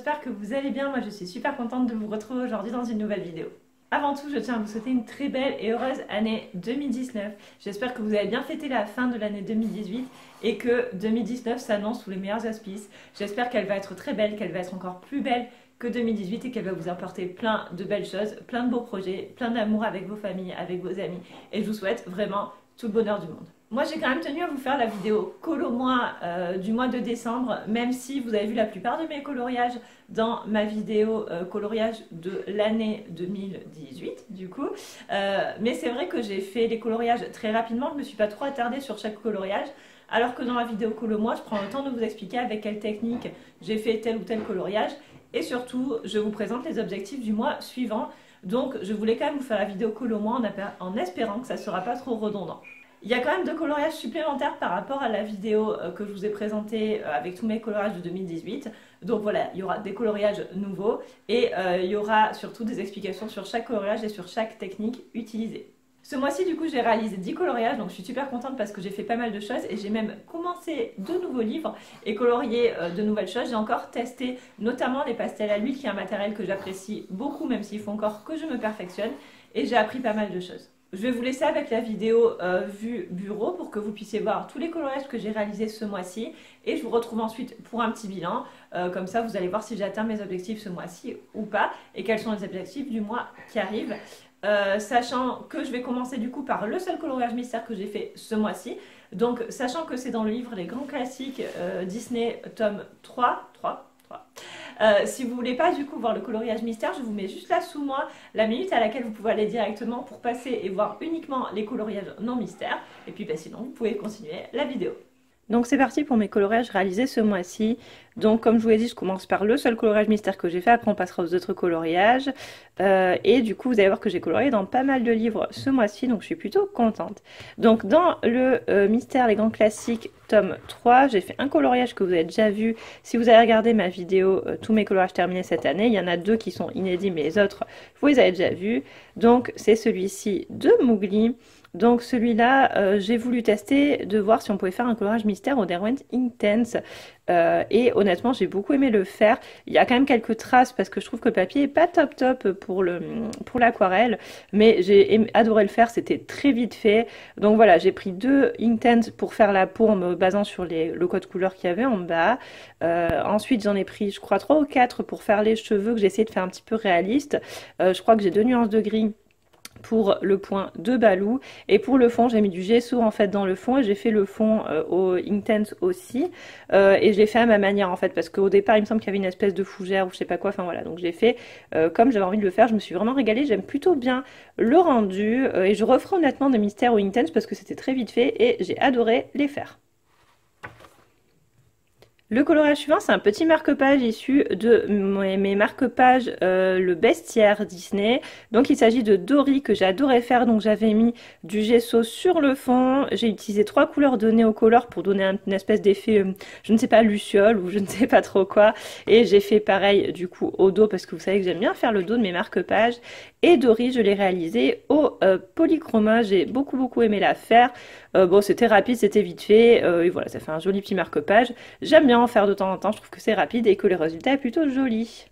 j'espère que vous allez bien. Moi je suis super contente de vous retrouver aujourd'hui dans une nouvelle vidéo. Avant tout, je tiens à vous souhaiter une très belle et heureuse année 2019. J'espère que vous avez bien fêté la fin de l'année 2018 et que 2019 s'annonce sous les meilleurs auspices. J'espère qu'elle va être très belle, qu'elle va être encore plus belle que 2018 et qu'elle va vous apporter plein de belles choses, plein de beaux projets, plein d'amour avec vos familles, avec vos amis. Et je vous souhaite vraiment tout le bonheur du monde. Moi j'ai quand même tenu à vous faire la vidéo colo moi du mois de décembre, même si vous avez vu la plupart de mes coloriages dans ma vidéo coloriage de l'année 2018 du coup. Mais c'est vrai que j'ai fait les coloriages très rapidement, je ne me suis pas trop attardée sur chaque coloriage. Alors que dans la vidéo colo moi, je prends le temps de vous expliquer avec quelle technique j'ai fait tel ou tel coloriage. Et surtout, je vous présente les objectifs du mois suivant. Donc je voulais quand même vous faire la vidéo colo moi en espérant que ça ne sera pas trop redondant. Il y a quand même deux coloriages supplémentaires par rapport à la vidéo que je vous ai présentée avec tous mes coloriages de 2018. Donc voilà, il y aura des coloriages nouveaux et il y aura surtout des explications sur chaque coloriage et sur chaque technique utilisée. Ce mois-ci, du coup, j'ai réalisé 10 coloriages, donc je suis super contente parce que j'ai fait pas mal de choses et j'ai même commencé de nouveaux livres et colorié de nouvelles choses. J'ai encore testé notamment les pastels à l'huile, qui est un matériel que j'apprécie beaucoup, même s'il faut encore que je me perfectionne, et j'ai appris pas mal de choses. Je vais vous laisser avec la vidéo vue bureau pour que vous puissiez voir tous les coloriages que j'ai réalisés ce mois-ci. Et je vous retrouve ensuite pour un petit bilan. Comme ça, vous allez voir si j'ai atteint mes objectifs ce mois-ci ou pas. Et quels sont les objectifs du mois qui arrive. Sachant que je vais commencer du coup par le seul coloriage mystère que j'ai fait ce mois-ci. Donc, sachant que c'est dans le livre Les Grands Classiques Disney, tome 3. Si vous voulez pas du coup voir le coloriage mystère, je vous mets juste là sous moi la minute à laquelle vous pouvez aller directement pour passer et voir uniquement les coloriages non mystères. Et puis sinon, vous pouvez continuer la vidéo. Donc c'est parti pour mes coloriages réalisés ce mois-ci. Donc comme je vous l'ai dit, je commence par le seul coloriage mystère que j'ai fait, après on passera aux autres coloriages. Et du coup vous allez voir que j'ai colorié dans pas mal de livres ce mois-ci, donc je suis plutôt contente. Donc dans le mystère, les grands classiques, tome 3, j'ai fait un coloriage que vous avez déjà vu. Si vous avez regardé ma vidéo, tous mes coloriages terminés cette année, il y en a deux qui sont inédits, mais les autres, vous les avez déjà vus. Donc c'est celui-ci de Mowgli. Donc celui-là, j'ai voulu tester de voir si on pouvait faire un coloriage mystère au Derwent Inktense. Et honnêtement, j'ai beaucoup aimé le faire. Il y a quand même quelques traces parce que je trouve que le papier est pas top pour l'aquarelle. Mais j'ai adoré le faire, c'était très vite fait. Donc voilà, j'ai pris deux Inktense pour faire la peau en me basant sur le code couleur qu'il y avait en bas. Ensuite, j'en ai pris, je crois, 3 ou 4 pour faire les cheveux que j'ai essayé de faire un petit peu réaliste. Je crois que j'ai 2 nuances de gris pour le point de Balou, et pour le fond j'ai mis du gesso en fait dans le fond, et j'ai fait le fond au Inktense aussi, et je l'ai fait à ma manière en fait, parce qu'au départ il me semble qu'il y avait une espèce de fougère ou je sais pas quoi, enfin voilà, donc j'ai fait comme j'avais envie de le faire. Je me suis vraiment régalée, j'aime plutôt bien le rendu, et je referai honnêtement des mystères au Inktense parce que c'était très vite fait et j'ai adoré les faire. Le coloriage suivant, c'est un petit marque-page issu de mes marque-pages le bestiaire Disney. Donc il s'agit de Dory que j'ai adoré faire. Donc j'avais mis du gesso sur le fond. J'ai utilisé 3 couleurs de Neocolor pour donner une espèce d'effet, je ne sais pas, luciole ou je ne sais pas trop quoi. Et j'ai fait pareil du coup au dos parce que vous savez que j'aime bien faire le dos de mes marque-pages. Et Dory, je l'ai réalisé au polychroma. J'ai beaucoup aimé la faire. Bon, c'était rapide, c'était vite fait. Et voilà, ça fait un joli petit marque-page. J'aime bien en faire de temps en temps, je trouve que c'est rapide et que le résultat est plutôt joli.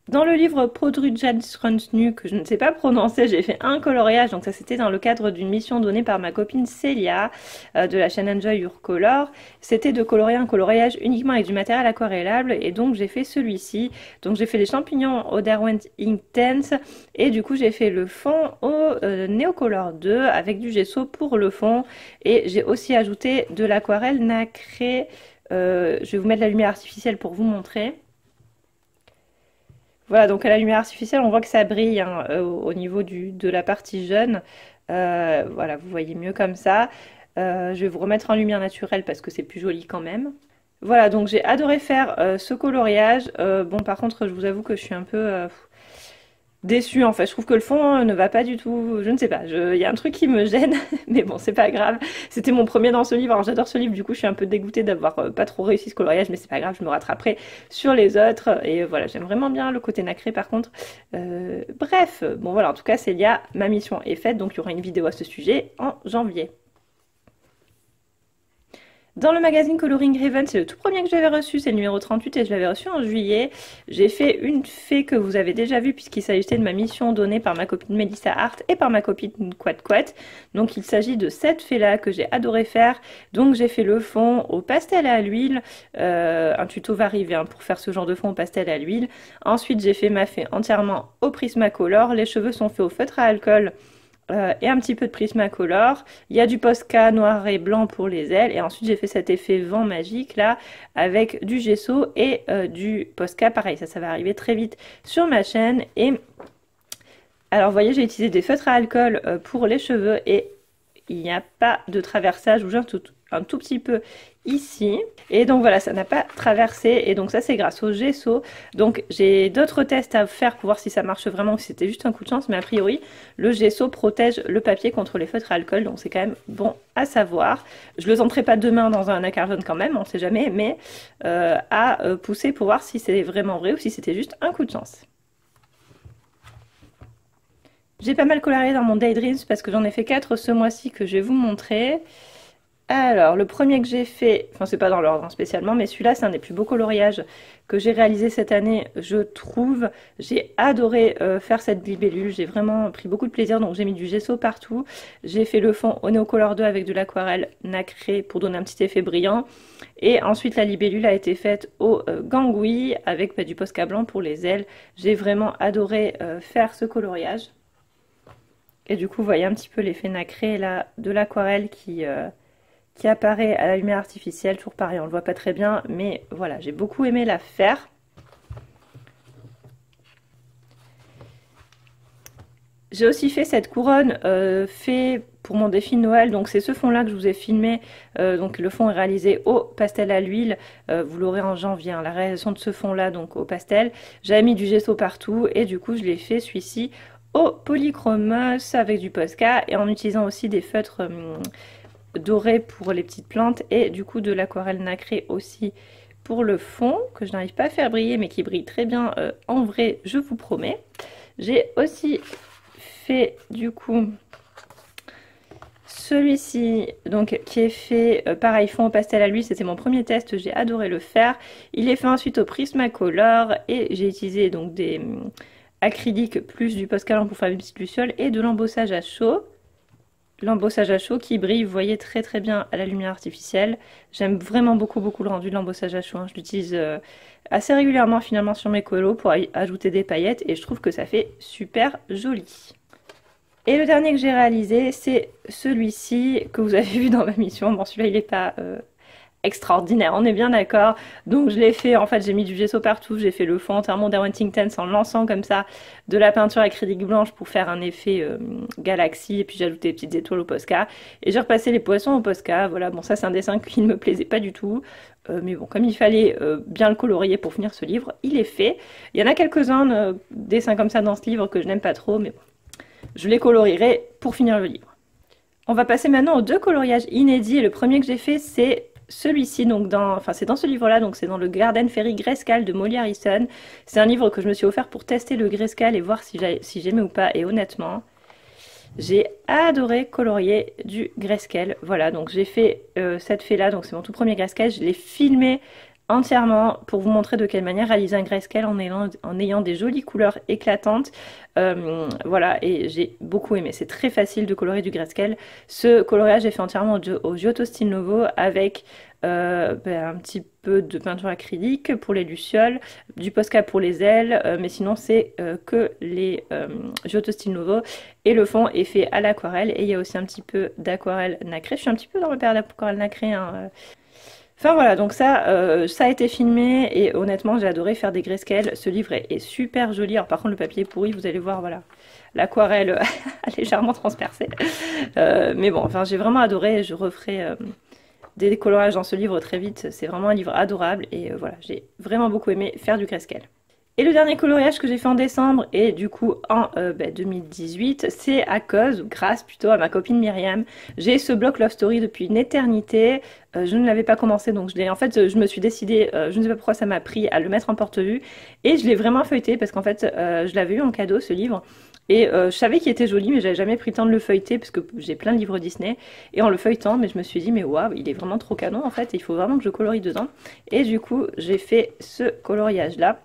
Dans le livre Prodrujadskrunsnu, que je ne sais pas prononcer, j'ai fait un coloriage, donc ça c'était dans le cadre d'une mission donnée par ma copine Célia de la chaîne Enjoy Your Color. C'était de colorier un coloriage uniquement avec du matériel aquarellable, et donc j'ai fait celui-ci. Donc j'ai fait les champignons au Derwent Inktense et du coup j'ai fait le fond au Neocolor 2 avec du gesso pour le fond, et j'ai aussi ajouté de l'aquarelle nacrée. Je vais vous mettre la lumière artificielle pour vous montrer. Voilà, donc à la lumière artificielle, on voit que ça brille hein, au niveau de la partie jaune. Voilà, vous voyez mieux comme ça. Je vais vous remettre en lumière naturelle parce que c'est plus joli quand même. Voilà, donc j'ai adoré faire ce coloriage. Bon, par contre, je vous avoue que je suis un peu déçue en fait. Je trouve que le fond ne va pas du tout, je ne sais pas, il y a un truc qui me gêne, mais bon, c'est pas grave. C'était mon premier dans ce livre, alors j'adore ce livre, du coup je suis un peu dégoûtée d'avoir pas trop réussi ce coloriage, mais c'est pas grave, je me rattraperai sur les autres. Et voilà, j'aime vraiment bien le côté nacré par contre. Bref, bon voilà, en tout cas Célia, ma mission est faite, donc il y aura une vidéo à ce sujet en janvier. Dans le magazine Coloring Raven, c'est le tout premier que j'avais reçu, c'est le numéro 38 et je l'avais reçu en juillet. J'ai fait une fée que vous avez déjà vue puisqu'il s'agissait de ma mission donnée par ma copine Melissa Hart et par ma copine Quat Quat. Donc il s'agit de cette fée-là que j'ai adoré faire. Donc j'ai fait le fond au pastel à l'huile. Un tuto va arriver hein, pour faire ce genre de fond au pastel à l'huile. Ensuite j'ai fait ma fée entièrement au Prismacolor. Les cheveux sont faits au feutre à alcool. Et un petit peu de Prismacolor. Il y a du Posca noir et blanc pour les ailes. Et ensuite, j'ai fait cet effet vent magique là avec du gesso et du Posca. Pareil, ça va arriver très vite sur ma chaîne. Et alors, vous voyez, j'ai utilisé des feutres à alcool pour les cheveux et il n'y a pas de traversage. Bouge un tout petit peu ici. Et donc voilà, ça n'a pas traversé. Et donc ça, c'est grâce au gesso. Donc j'ai d'autres tests à faire pour voir si ça marche vraiment ou si c'était juste un coup de chance. Mais a priori, le gesso protège le papier contre les feutres à alcool. Donc c'est quand même bon à savoir. Je le tenterai pas demain dans un nacre jaune quand même, on sait jamais. Mais à pousser pour voir si c'est vraiment vrai ou si c'était juste un coup de chance. J'ai pas mal colorié dans mon Daydreams parce que j'en ai fait 4 ce mois-ci que je vais vous montrer. Alors, le premier que j'ai fait, enfin c'est pas dans l'ordre spécialement, mais celui-là c'est un des plus beaux coloriages que j'ai réalisé cette année, je trouve. J'ai adoré faire cette libellule, j'ai vraiment pris beaucoup de plaisir, donc j'ai mis du gesso partout. J'ai fait le fond au Neocolor 2 avec de l'aquarelle nacrée pour donner un petit effet brillant. Et ensuite la libellule a été faite au Gangui avec du Posca blanc pour les ailes. J'ai vraiment adoré faire ce coloriage. Et du coup, vous voyez un petit peu l'effet nacré là de l'aquarelle qui apparaît à la lumière artificielle. Toujours pareil, on le voit pas très bien, mais voilà, j'ai beaucoup aimé la faire. J'ai aussi fait cette couronne fait pour mon défi de Noël, donc c'est ce fond là que je vous ai filmé, donc le fond est réalisé au pastel à l'huile, vous l'aurez en janvier, hein, la réalisation de ce fond là donc au pastel. J'avais mis du gesso partout et du coup je l'ai fait celui-ci au polychromos avec du Posca et en utilisant aussi des feutres dorés pour les petites plantes et du coup de l'aquarelle nacrée aussi pour le fond que je n'arrive pas à faire briller mais qui brille très bien en vrai, je vous promets. J'ai aussi fait du coup celui-ci donc qui est fait pareil fond au pastel à l'huile, c'était mon premier test, j'ai adoré le faire. Il est fait ensuite au Prismacolor et j'ai utilisé donc des acryliques plus du Posca pour faire une petite luciole et de l'embossage à chaud. L'embossage à chaud qui brille, vous voyez très très bien à la lumière artificielle. J'aime vraiment beaucoup le rendu de l'embossage à chaud, hein. Je l'utilise assez régulièrement finalement sur mes colos pour ajouter des paillettes et je trouve que ça fait super joli. Et le dernier que j'ai réalisé, c'est celui-ci que vous avez vu dans ma mission. Bon, celui-là, il n'est pas extraordinaire, on est bien d'accord. Donc je l'ai fait, en fait, j'ai mis du gesso partout. J'ai fait le fond entièrement d'Erwanting Tense en lançant comme ça de la peinture acrylique blanche pour faire un effet galaxie. Et puis j'ai ajouté des petites étoiles au Posca. Et j'ai repassé les poissons au Posca. Voilà, bon, ça c'est un dessin qui ne me plaisait pas du tout. Mais bon, comme il fallait bien le colorier pour finir ce livre, il est fait. Il y en a quelques-uns dessins comme ça dans ce livre que je n'aime pas trop, mais bon. Je les colorierai pour finir le livre. On va passer maintenant aux deux coloriages inédits. Et le premier que j'ai fait, c'est celui-ci. Donc c'est dans ce livre-là, donc c'est dans le Garden Fairy Grayscale de Molly Harrison. C'est un livre que je me suis offert pour tester le Grayscale et voir si j'aimais ou pas. Et honnêtement, j'ai adoré colorier du Grayscale. Voilà, donc j'ai fait cette fée-là. Donc c'est mon tout premier Grayscale. Je l'ai filmé entièrement pour vous montrer de quelle manière réaliser un grayscale en ayant des jolies couleurs éclatantes. Voilà, et j'ai beaucoup aimé. C'est très facile de colorer du grayscale. Ce coloriage est fait entièrement au Giotto Stile Novo avec un petit peu de peinture acrylique pour les lucioles, du Posca pour les ailes, mais sinon c'est que les Giotto Stile Novo. Et le fond est fait à l'aquarelle et il y a aussi un petit peu d'aquarelle nacrée. Je suis un petit peu dans le père d'aquarelle nacrée, hein. Enfin voilà, donc ça a été filmé et honnêtement j'ai adoré faire des grayscales. Ce livre est super joli. Alors par contre le papier est pourri, vous allez voir, voilà, l'aquarelle a légèrement transpercé. Mais bon, enfin j'ai vraiment adoré, je referai des coloriages dans ce livre très vite. C'est vraiment un livre adorable et voilà, j'ai vraiment beaucoup aimé faire du grayscale. Et le dernier coloriage que j'ai fait en décembre et du coup en 2018, c'est à cause, ou grâce plutôt à ma copine Myriam. J'ai ce bloc Love Story depuis une éternité. Je ne l'avais pas commencé donc en fait je me suis décidée, je ne sais pas pourquoi ça m'a pris à le mettre en porte-vue et je l'ai vraiment feuilleté parce qu'en fait je l'avais eu en cadeau ce livre. Et je savais qu'il était joli, mais j'avais jamais pris le temps de le feuilleter parce que j'ai plein de livres Disney. Et en le feuilletant, mais je me suis dit, mais waouh, il est vraiment trop canon en fait, il faut vraiment que je colorie dedans. Et du coup, j'ai fait ce coloriage là.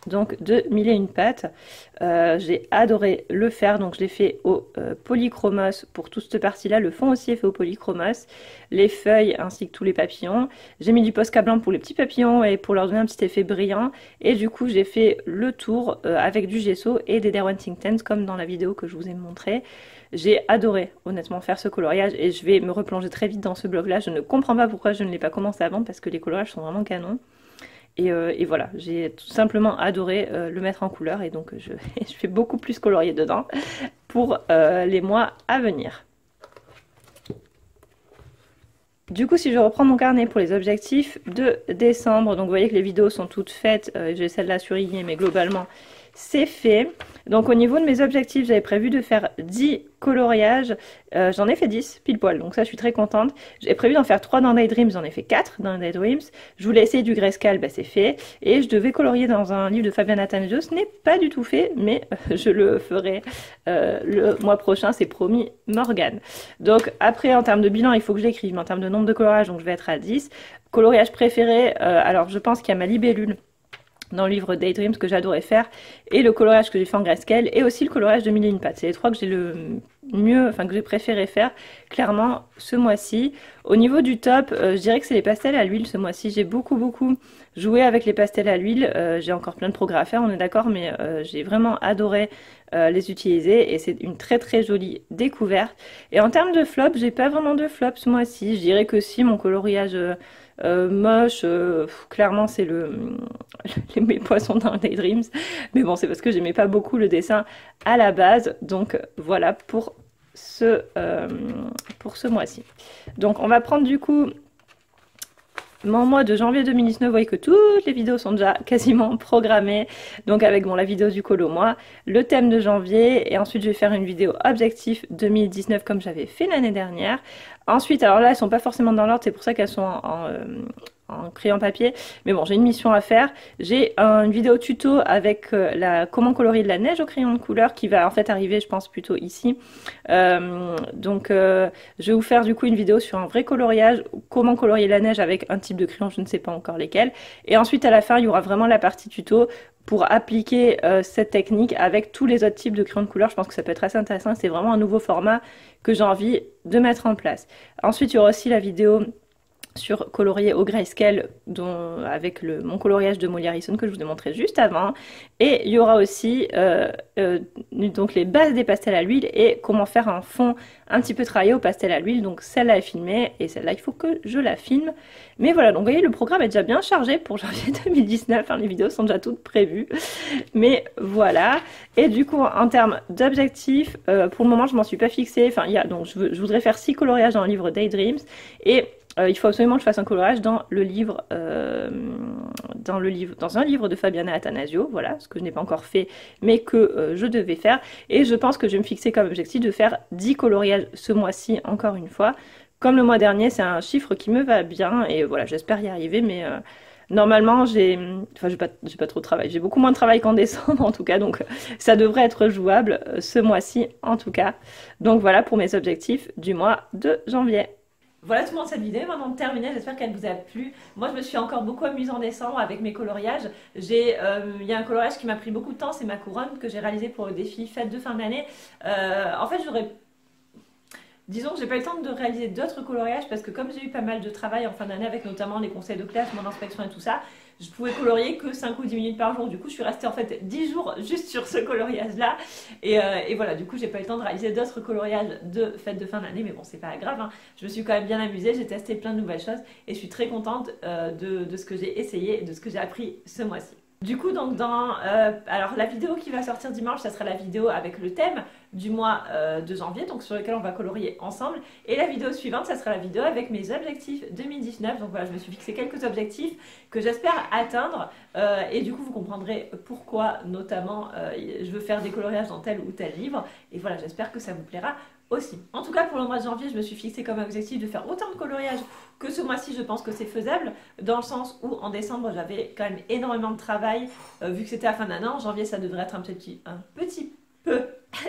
Donc de Mille et une pattes, j'ai adoré le faire, donc je l'ai fait au polychromos pour toute cette partie là, le fond aussi est fait au polychromos, les feuilles ainsi que tous les papillons, j'ai mis du Posca blanc pour les petits papillons et pour leur donner un petit effet brillant, et du coup j'ai fait le tour avec du gesso et des Derwent Inktense comme dans la vidéo que je vous ai montré. J'ai adoré honnêtement faire ce coloriage et je vais me replonger très vite dans ce blog là, je ne comprends pas pourquoi je ne l'ai pas commencé avant parce que les coloriages sont vraiment canons. Et voilà, j'ai tout simplement adoré le mettre en couleur et donc je vais beaucoup plus colorier dedans pour les mois à venir. Du coup, si je reprends mon carnet pour les objectifs de décembre, donc vous voyez que les vidéos sont toutes faites, j'ai celle-là surlignée, mais globalement c'est fait. Donc au niveau de mes objectifs, j'avais prévu de faire 10 coloriages, j'en ai fait 10 pile poil, donc ça je suis très contente. J'ai prévu d'en faire 3 dans Daydreams, j'en ai fait 4 dans Daydreams. Je voulais essayer du grayscale, bah c'est fait. Et je devais colorier dans un livre de Fabiana Attanasio, ce n'est pas du tout fait, mais je le ferai le mois prochain, c'est promis Morgane. Donc après en termes de bilan, il faut que je l'écrive, mais en termes de nombre de coloriages, donc je vais être à 10. Coloriage préféré, alors je pense qu'il y a ma libellule dans le livre Daydreams que j'adorais faire, et le coloriage que j'ai fait en grayscale, et aussi le coloriage de Mille et une pattes. C'est les trois que j'ai le mieux, enfin que j'ai préféré faire, clairement, ce mois-ci. Au niveau du top, je dirais que c'est les pastels à l'huile ce mois-ci. J'ai beaucoup joué avec les pastels à l'huile. J'ai encore plein de progrès à faire, on est d'accord, mais j'ai vraiment adoré les utiliser, et c'est une très jolie découverte. Et en termes de flop, j'ai pas vraiment de flop ce mois-ci. Je dirais que si, mon coloriage moche, clairement c'est mes poissons dans Daydreams, mais bon c'est parce que j'aimais pas beaucoup le dessin à la base, donc voilà pour ce mois-ci. Donc on va prendre du coup mon mois de janvier 2019, vous voyez que toutes les vidéos sont déjà quasiment programmées, donc avec bon, la vidéo du colo mois, le thème de janvier, et ensuite je vais faire une vidéo objectif 2019 comme j'avais fait l'année dernière. Ensuite, alors là elles sont pas forcément dans l'ordre, c'est pour ça qu'elles sont en crayon papier, mais bon j'ai une mission à faire. J'ai une vidéo tuto avec comment colorier de la neige au crayon de couleur qui va en fait arriver je pense plutôt ici. Donc je vais vous faire du coup une vidéo sur un vrai coloriage, comment colorier la neige avec un type de crayon, je ne sais pas encore lesquels. Et ensuite à la fin il y aura vraiment la partie tuto pour appliquer cette technique avec tous les autres types de crayons de couleur. Je pense que ça peut être assez intéressant, c'est vraiment un nouveau format que j'ai envie de mettre en place. Ensuite il y aura aussi la vidéo sur colorier au grayscale avec mon coloriage de Molly Harrison que je vous ai montré juste avant, et il y aura aussi donc les bases des pastels à l'huile et comment faire un fond un petit peu travaillé au pastel à l'huile. Donc celle-là est filmée et celle-là il faut que je la filme, mais voilà, donc vous voyez le programme est déjà bien chargé pour janvier 2019, hein, les vidéos sont déjà toutes prévues, mais voilà. Et du coup en termes d'objectifs, pour le moment je m'en suis pas fixée, enfin donc je voudrais faire 6 coloriages dans le livre Daydreams, et il faut absolument que je fasse un coloriage dans un livre de Fabiana Attanasio, voilà, ce que je n'ai pas encore fait, mais que je devais faire. Et je pense que je vais me fixer comme objectif de faire 10 coloriages ce mois-ci, encore une fois. Comme le mois dernier, c'est un chiffre qui me va bien, et voilà, j'espère y arriver, mais normalement, j'ai pas trop de travail. J'ai beaucoup moins de travail qu'en décembre, en tout cas, donc ça devrait être jouable ce mois-ci, en tout cas. Donc voilà pour mes objectifs du mois de janvier. Voilà tout le monde, cette vidéo est maintenant terminée, j'espère qu'elle vous a plu. Moi je me suis encore beaucoup amusée en décembre avec mes coloriages. Il y a un coloriage qui m'a pris beaucoup de temps, c'est ma couronne que j'ai réalisée pour le défi fête de fin d'année. En fait disons que j'ai pas eu le temps de réaliser d'autres coloriages parce que comme j'ai eu pas mal de travail en fin d'année avec notamment les conseils de classe, mon inspection et tout ça, je pouvais colorier que 5 ou 10 minutes par jour. Du coup je suis restée en fait 10 jours juste sur ce coloriage là, et voilà, du coup j'ai pas eu le temps de réaliser d'autres coloriages de fête de fin d'année, mais bon c'est pas grave, hein. Je me suis quand même bien amusée, j'ai testé plein de nouvelles choses et je suis très contente de ce que j'ai essayé et de ce que j'ai appris ce mois-ci. Du coup, donc alors la vidéo qui va sortir dimanche, ça sera la vidéo avec le thème du mois de janvier, donc sur lequel on va colorier ensemble. Et la vidéo suivante, ça sera la vidéo avec mes objectifs 2019. Donc voilà, je me suis fixé quelques objectifs que j'espère atteindre. Et du coup, vous comprendrez pourquoi, notamment, je veux faire des coloriages dans tel ou tel livre. Et voilà, j'espère que ça vous plaira aussi. En tout cas, pour le mois de janvier, je me suis fixé comme objectif de faire autant de coloriage que ce mois-ci. Je pense que c'est faisable, dans le sens où en décembre, j'avais quand même énormément de travail, vu que c'était la fin d'un an. En janvier, ça devrait être un petit peu,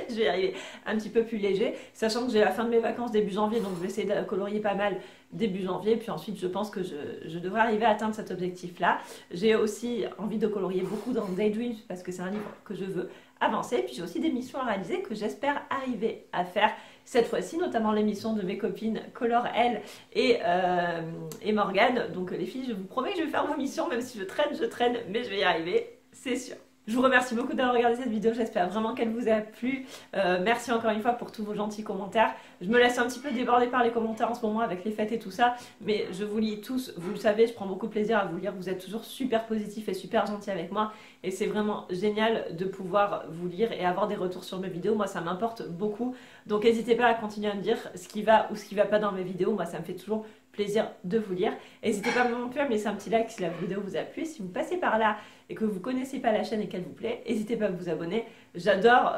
je vais y arriver, un petit peu plus léger, sachant que j'ai la fin de mes vacances début janvier, donc je vais essayer de colorier pas mal début janvier, puis ensuite je pense que je devrais arriver à atteindre cet objectif-là. J'ai aussi envie de colorier beaucoup dans Daydreams, parce que c'est un livre que je veux avancer, puis j'ai aussi des missions à réaliser que j'espère arriver à faire cette fois-ci, notamment l'émission de mes copines Color Elle et Morgane. Donc les filles, je vous promets que je vais faire vos missions, même si je traîne, mais je vais y arriver, c'est sûr. Je vous remercie beaucoup d'avoir regardé cette vidéo, j'espère vraiment qu'elle vous a plu. Merci encore une fois pour tous vos gentils commentaires. Je me laisse un petit peu déborder par les commentaires en ce moment avec les fêtes et tout ça, mais je vous lis tous, vous le savez, je prends beaucoup de plaisir à vous lire, vous êtes toujours super positifs et super gentils avec moi, et c'est vraiment génial de pouvoir vous lire et avoir des retours sur mes vidéos. Moi ça m'importe beaucoup, donc n'hésitez pas à continuer à me dire ce qui va ou ce qui va pas dans mes vidéos. Moi ça me fait toujours plaisir de vous lire. N'hésitez pas non plus à me laisser un petit like si la vidéo vous a plu. Si vous passez par là et que vous ne connaissez pas la chaîne et qu'elle vous plaît, n'hésitez pas à vous abonner. J'adore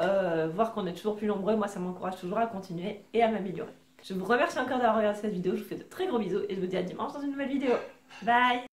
voir qu'on est toujours plus nombreux. Moi, ça m'encourage toujours à continuer et à m'améliorer. Je vous remercie encore d'avoir regardé cette vidéo. Je vous fais de très gros bisous et je vous dis à dimanche dans une nouvelle vidéo. Bye!